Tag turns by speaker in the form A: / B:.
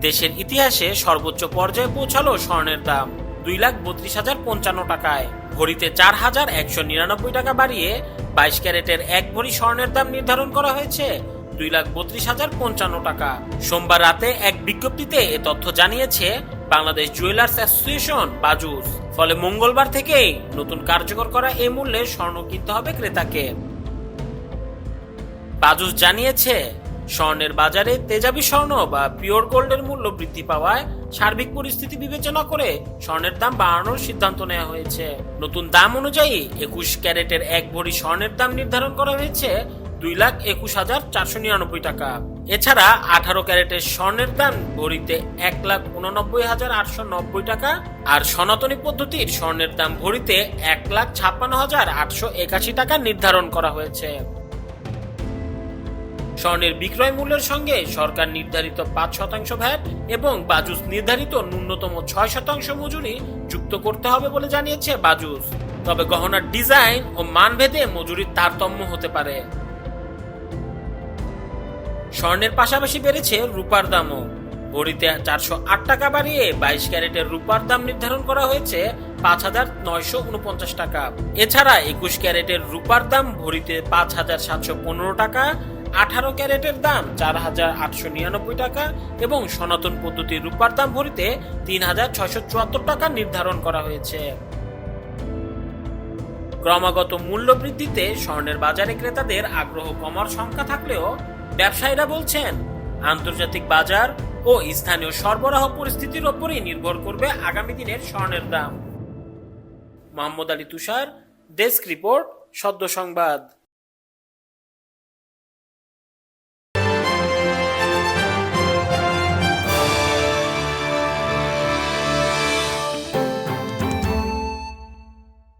A: দেশের ইতিহাসে সর্বোচ্চ পর্যায়ে পৌঁছালো স্বর্ণের দাম 2,32,055 টাকায়। ভরিতে 4,199 টাকা বাড়িয়ে 22 ক্যারেটের 1 ভরি স্বর্ণের দাম নির্ধারণ করা হয়েছে 2,32,055 টাকা। সোমবার রাতে এক বিজ্ঞপ্তিতে এ তথ্য জানিয়েছে বাংলাদেশ জুয়েলার্স অ্যাসোসিয়েশন বাজুস। ফলে মঙ্গলবার থেকেই নতুন কার্যকর করা এই মূল্যে স্বর্ণ কিনতে হবে ক্রেতাকে। বাজুস জানিয়েছে, স্বর্ণের বাজারে তেজাবি স্বর্ণ বা পিওর গোল্ডের মূল্য বৃদ্ধি পাওয়ায় সার্বিক পরিস্থিতি বিবেচনা করে স্বর্ণের দাম বাড়ানোর সিদ্ধান্ত নেওয়া হয়েছে। নতুন দাম অনুযায়ী 21 ক্যারেটের 1 ভরি স্বর্ণের দাম নির্ধারণ করা হয়েছে 2,21,499 টাকা। এছাড়া 18 ক্যারেটের স্বর্ণের দাম ভরিতে 1,89,890 টাকা, আর সনাতনী পদ্ধতির স্বর্ণের দাম ভরিতে 1,56,881 টাকা নির্ধারণ করা হয়েছে। স্বর্ণের বিক্রয় মূল্যের সঙ্গে সরকার নির্ধারিত 5% ভ্যাট এবং বাজুস নির্ধারিত ন্যূনতম 6% মজুরি যুক্ত করতে হবে বলে জানিয়েছে বাজুস। তবে গহনার ডিজাইন ও মানভেদে মজুরির তারতম্য হতে পারে। স্বর্ণের পাশাপাশি বেড়েছে রূপার দামও। ভরিতে 408 টাকা বাড়িয়ে 22 ক্যারেটের রূপার দাম নির্ধারণ করা হয়েছে 5,949 টাকা। এছাড়া 21 ক্যারেটের রূপার দাম ভরিতে 5,715 টাকা, 18 ক্যারেটের দাম 4,899 টাকা এবং সনাতন পদ্ধতির রূপার দাম ভরিতে 3,674 টাকা নির্ধারণ করা হয়েছে। ক্রমাগত মূল্য বৃদ্ধিতে স্বর্ণের বাজারে ক্রেতাদের আগ্রহ কমার শঙ্কা থাকলেও ব্যবসায়ীরা বলছেন, আন্তর্জাতিক বাজার ও স্থানীয় সরবরাহ পরিস্থিতির ওপরই নির্ভর করবে আগামী দিনের স্বর্ণের দাম। মোহাম্মদ আলী তুষার, ডেস্ক রিপোর্ট, সদ্য সংবাদ।